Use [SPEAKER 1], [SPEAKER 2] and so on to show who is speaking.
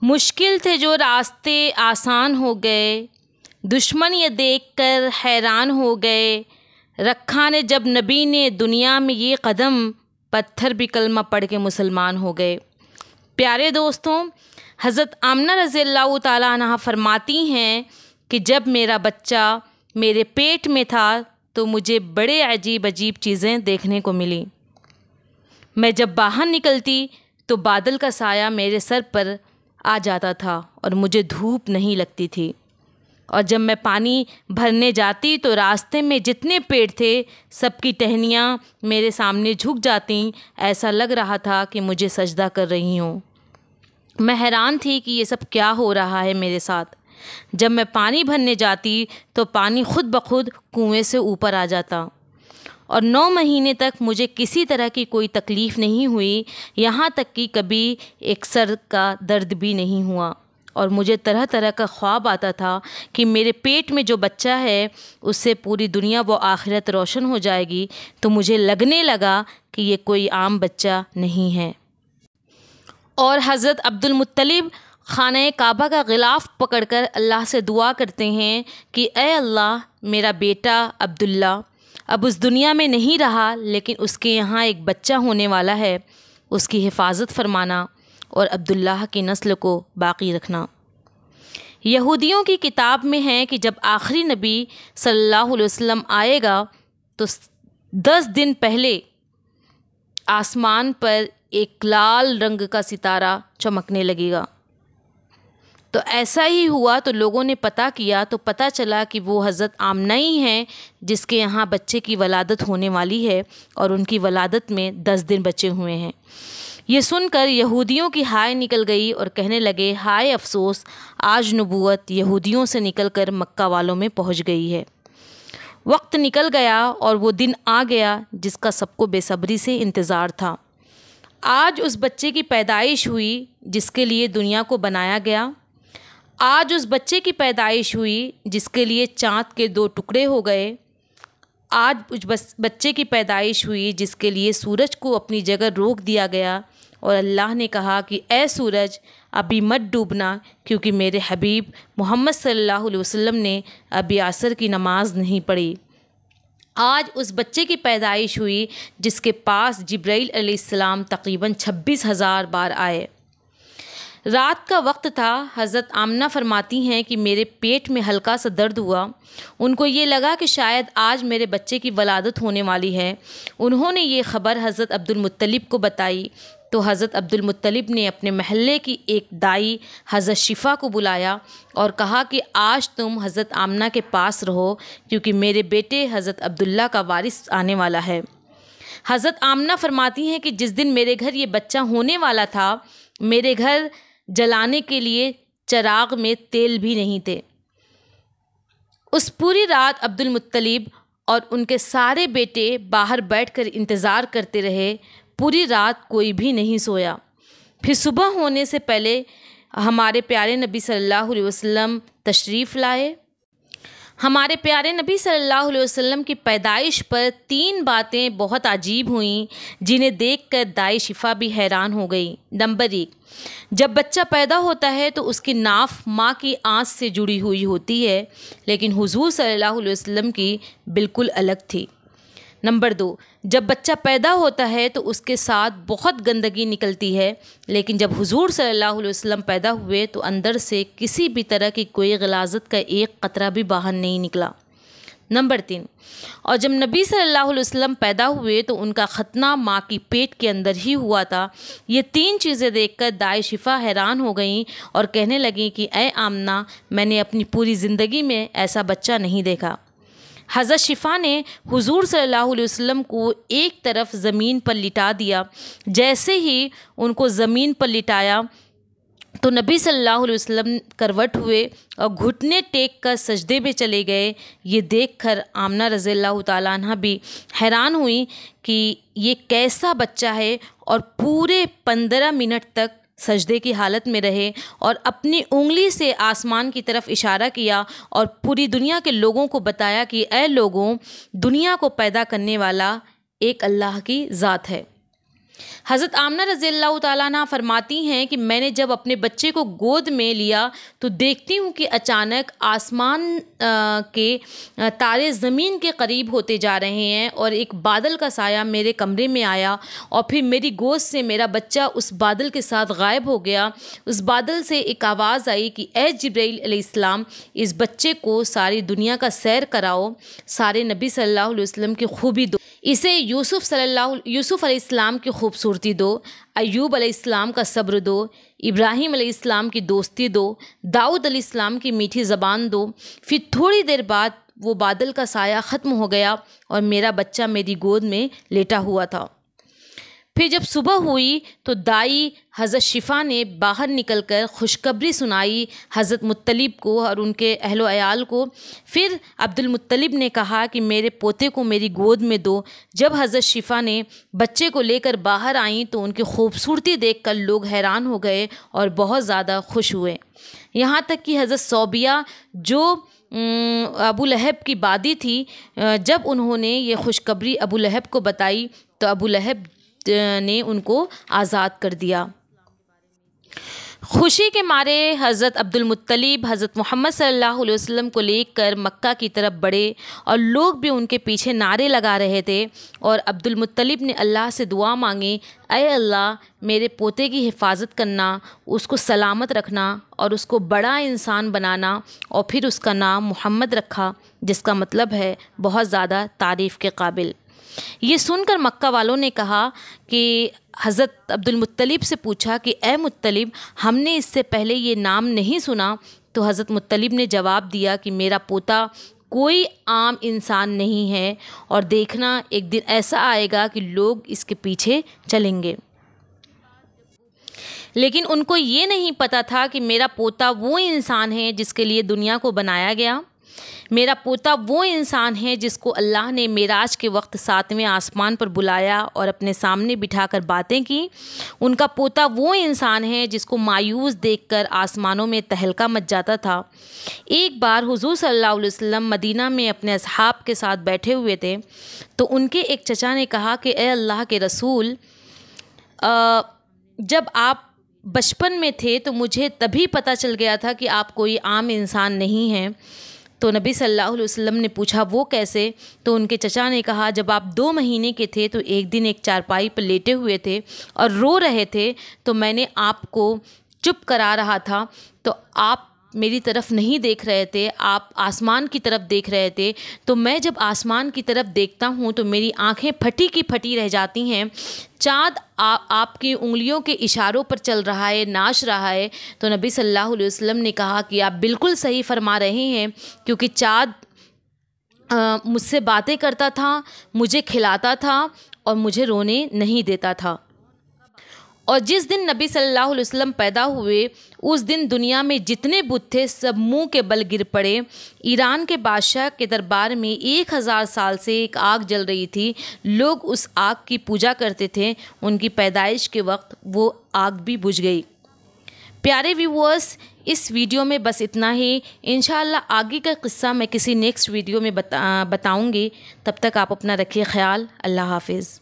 [SPEAKER 1] مشکل تھے جو راستے آسان ہو گئے، دشمن یہ دیکھ کر حیران ہو گئے، رکھا نے جب نبی نے دنیا میں یہ قدم، پتھر بھی کلمہ پڑھ کے مسلمان ہو گئے۔ پیارے دوستوں، حضرت آمنہ رضی اللہ تعالیٰ عنہا فرماتی ہیں کہ جب میرا بچہ میرے پیٹ میں تھا تو مجھے بڑے عجیب عجیب چیزیں دیکھنے کو ملیں۔ میں جب باہر نکلتی تو بادل کا سایہ میرے سر پر آ جاتا تھا اور مجھے دھوپ نہیں لگتی تھی، اور جب میں پانی بھرنے جاتی تو راستے میں جتنے پیڑ تھے سب کی ٹہنیاں میرے سامنے جھک جاتیں، ایسا لگ رہا تھا کہ مجھے سجدہ کر رہی ہوں۔ میں حیران تھی کہ یہ سب کیا ہو رہا ہے میرے ساتھ۔ جب میں پانی بھرنے جاتی تو پانی خود بخود کنویں سے اوپر آ جاتا، اور 9 مہینے تک مجھے کسی طرح کی کوئی تکلیف نہیں ہوئی، یہاں تک کہ کبھی ایک سر کا درد بھی نہیں ہوا، اور مجھے طرح طرح کا خواب آتا تھا کہ میرے پیٹ میں جو بچہ ہے اس سے پوری دنیا و آخرت روشن ہو جائے گی، تو مجھے لگنے لگا کہ یہ کوئی عام بچہ نہیں ہے۔ اور حضرت عبدالمطلب خانہ کعبہ کا غلاف پکڑ کر اللہ سے دعا کرتے ہیں کہ اے اللہ، میرا بیٹا عبداللہ اب اس دنیا میں نہیں رہا، لیکن اس کے یہاں ایک بچہ ہونے والا ہے، اس کی حفاظت فرمانا اور عبداللہ کی نسل کو باقی رکھنا۔ یہودیوں کی کتاب میں ہے کہ جب آخری نبی صلی اللہ علیہ وسلم آئے گا تو 10 دن پہلے آسمان پر ایک لال رنگ کا ستارہ چمکنے لگے گا۔ تو ایسا ہی ہوا، تو لوگوں نے پتہ کیا تو پتہ چلا کہ وہ حضرت آمنہ ہی ہیں جس کے یہاں بچے کی ولادت ہونے والی ہے، اور ان کی ولادت میں 10 دن بچے ہوئے ہیں۔ یہ سن کر یہودیوں کی ہائے نکل گئی اور کہنے لگے ہائے افسوس، آج نبوت یہودیوں سے نکل کر مکہ والوں میں پہنچ گئی ہے۔ وقت نکل گیا اور وہ دن آ گیا جس کا سب کو بے صبری سے انتظار تھا۔ آج اس بچے کی پیدائش ہوئی جس کے لیے دنیا کو بنایا گیا۔ آج اس بچے کی پیدائش ہوئی جس کے لیے چاند کے 2 ٹکڑے ہو گئے۔ آج اس بچے کی پیدائش ہوئی جس کے لیے سورج کو اپنی جگہ روک دیا گیا، اور اللہ نے کہا کہ اے سورج ابھی مت ڈوبنا، کیونکہ میرے حبیب محمد صلی اللہ علیہ وسلم نے ابھی عصر کی نماز نہیں پڑھی۔ آج اس بچے کی پیدائش ہوئی جس کے پاس جبرائیل علیہ السلام تقریباً 26,000 بار آئے۔ رات کا وقت تھا۔ حضرت آمنہ فرماتی ہیں کہ میرے پیٹ میں ہلکا سا درد ہوا، ان کو یہ لگا کہ شاید آج میرے بچے کی ولادت ہونے والی ہے۔ انہوں نے یہ خبر حضرت عبدالمطلب کو بتائی تو حضرت عبدالمطلب نے اپنے محلے کی ایک دائی حضرت شفا کو بلایا اور کہا کہ آج تم حضرت آمنہ کے پاس رہو، کیونکہ میرے بیٹے حضرت عبداللہ کا وارث آنے والا ہے۔ حضرت آمنہ فرماتی ہیں کہ جس دن میرے گھر یہ بچہ ہونے والا تھا، میرے گھر جلانے کے لیے چراغ میں تیل بھی نہیں تھے۔ اس پوری رات عبدالمطلب اور ان کے سارے بیٹے باہر بیٹھ کر انتظار کرتے رہے، پوری رات کوئی بھی نہیں سویا۔ پھر صبح ہونے سے پہلے ہمارے پیارے نبی صلی اللہ علیہ وسلم تشریف لائے۔ ہمارے پیارے نبی صلی اللہ علیہ وسلم کی پیدائش پر 3 باتیں بہت عجیب ہوئیں جنہیں دیکھ کر دائی شفا بھی حیران ہو گئی۔ نمبر 1، جب بچہ پیدا ہوتا ہے تو اس کی ناف ماں کی آنس سے جڑی ہوئی ہوتی ہے، لیکن حضور صلی اللہ علیہ وسلم کی بالکل الگ تھی۔ نمبر 2، جب بچہ پیدا ہوتا ہے تو اس کے ساتھ بہت گندگی نکلتی ہے، لیکن جب حضور صلی اللہ علیہ وسلم پیدا ہوئے تو اندر سے کسی بھی طرح کی کوئی غلاظت کا ایک قطرہ بھی باہر نہیں نکلا۔ نمبر 3، اور جب نبی صلی اللہ علیہ وسلم پیدا ہوئے تو ان کا ختنہ ماں کی پیٹ کے اندر ہی ہوا تھا۔ یہ 3 چیزیں دیکھ کر دائی شفا حیران ہو گئیں اور کہنے لگیں کہ اے آمنہ، میں نے اپنی پوری زندگی میں ایسا بچہ نہیں دیکھا۔ حضرت شفا نے حضور صلی اللہ علیہ وسلم کو ایک طرف زمین پر لٹا دیا۔ جیسے ہی ان کو زمین پر لٹایا تو نبی صلی اللہ علیہ وسلم کروٹ ہوئے اور گھٹنے ٹیک کر سجدے میں چلے گئے۔ یہ دیکھ کر آمنہ رضی اللہ تعالیٰ عنہ بھی حیران ہوئیں کہ یہ کیسا بچہ ہے، اور پورے 15 منٹ تک سجدے کی حالت میں رہے اور اپنی انگلی سے آسمان کی طرف اشارہ کیا اور پوری دنیا کے لوگوں کو بتایا کہ اے لوگوں، دنیا کو پیدا کرنے والا ایک اللہ کی ذات ہے۔ حضرت آمنہ رضی اللہ تعالیٰ عنہ فرماتی ہیں کہ میں نے جب اپنے بچے کو گود میں لیا تو دیکھتی ہوں کہ اچانک آسمان کے تارے زمین کے قریب ہوتے جا رہے ہیں اور ایک بادل کا سایہ میرے کمرے میں آیا اور پھر میری گود سے میرا بچہ اس بادل کے ساتھ غائب ہو گیا۔ اس بادل سے ایک آواز آئی کہ اے جبرائیل علیہ السلام، اس بچے کو ساری دنیا کا سیر کراؤ، سارے نبی صلی اللہ علیہ وسلم کی خوبی دو، اسے یوسف علیہ السلام کی خوبصورتی دو، ایوب علیہ السلام کا صبر دو، ابراہیم علیہ السلام کی دوستی دو، داؤد علیہ السلام کی میٹھی زبان دو۔ پھر تھوڑی دیر بعد وہ بادل کا سایہ ختم ہو گیا اور میرا بچہ میری گود میں لیٹا ہوا تھا۔ پھر جب صبح ہوئی تو دائی حضرت شفا نے باہر نکل کر خوشخبری سنائی حضرت مطلب کو اور ان کے اہل و عیال کو۔ پھر عبد المطلب نے کہا کہ میرے پوتے کو میری گود میں دو۔ جب حضرت شفا نے بچے کو لے کر باہر آئیں تو ان کی خوبصورتی دیکھ کر لوگ حیران ہو گئے اور بہت زیادہ خوش ہوئے، یہاں تک کہ حضرت صوبیہ جو ابو لہب کی بادی تھی، جب انہوں نے یہ خوشخبری ابو لہب کو بتائی تو ابو لہب نے ان کو آزاد کر دیا۔ خوشی کے مارے حضرت عبد المطلب حضرت محمد صلی اللہ علیہ وسلم کو لے کر مکہ کی طرف بڑھے اور لوگ بھی ان کے پیچھے نعرے لگا رہے تھے، اور عبد المطلب نے اللہ سے دعا مانگی، اے اللہ میرے پوتے کی حفاظت کرنا، اس کو سلامت رکھنا اور اس کو بڑا انسان بنانا، اور پھر اس کا نام محمد رکھا، جس کا مطلب ہے بہت زیادہ تعریف کے قابل۔ یہ سن کر مکہ والوں نے کہا کہ حضرت عبد المطلب سے پوچھا کہ اے مطلب، ہم نے اس سے پہلے یہ نام نہیں سنا۔ تو حضرت مطلب نے جواب دیا کہ میرا پوتا کوئی عام انسان نہیں ہے، اور دیکھنا ایک دن ایسا آئے گا کہ لوگ اس کے پیچھے چلیں گے۔ لیکن ان کو یہ نہیں پتہ تھا کہ میرا پوتا وہ انسان ہے جس کے لیے دنیا کو بنایا گیا۔ میرا پوتا وہ انسان ہے جس کو اللہ نے معراج کے وقت 7ویں آسمان پر بلایا اور اپنے سامنے بٹھا کر باتیں کی۔ ان کا پوتا وہ انسان ہے جس کو مایوس دیکھ کر آسمانوں میں تہلکہ مچ جاتا تھا۔ ایک بار حضور صلی اللہ علیہ وسلم مدینہ میں اپنے اصحاب کے ساتھ بیٹھے ہوئے تھے تو ان کے ایک چچا نے کہا کہ اے اللہ کے رسول، جب آپ بچپن میں تھے تو مجھے تبھی پتہ چل گیا تھا کہ آپ کوئی عام انسان نہیں ہیں۔ تو نبی صلی اللہ علیہ وسلم نے پوچھا وہ کیسے؟ تو ان کے چچا نے کہا جب آپ 2 مہینے کے تھے تو ایک دن ایک چارپائی پر لیٹے ہوئے تھے اور رو رہے تھے، تو میں نے آپ کو چپ کرا رہا تھا، تو آپ میری طرف نہیں دیکھ رہے تھے، آپ آسمان کی طرف دیکھ رہے تھے۔ تو میں جب آسمان کی طرف دیکھتا ہوں تو میری آنکھیں پھٹی کی پھٹی رہ جاتی ہیں، چاند آپ کی انگلیوں کے اشاروں پر چل رہا ہے، ناچ رہا ہے۔ تو نبی صلی اللہ علیہ وسلم نے کہا کہ آپ بالکل صحیح فرما رہے ہیں، کیونکہ چاند مجھ سے باتیں کرتا تھا، مجھے کھلاتا تھا اور مجھے رونے نہیں دیتا تھا۔ اور جس دن نبی صلی اللہ علیہ وسلم پیدا ہوئے اس دن دنیا میں جتنے بت تھے سب منہ کے بل گر پڑے۔ ایران کے بادشاہ کے دربار میں 1000 سال سے ایک آگ جل رہی تھی، لوگ اس آگ کی پوجا کرتے تھے، ان کی پیدائش کے وقت وہ آگ بھی بجھ گئی۔ پیارے ویورز، اس ویڈیو میں بس اتنا ہی، انشاءاللہ آگے کا قصہ میں کسی نیکسٹ ویڈیو میں بتاؤں گی۔ تب تک آپ اپنا رکھیے خیال۔ اللہ حافظ۔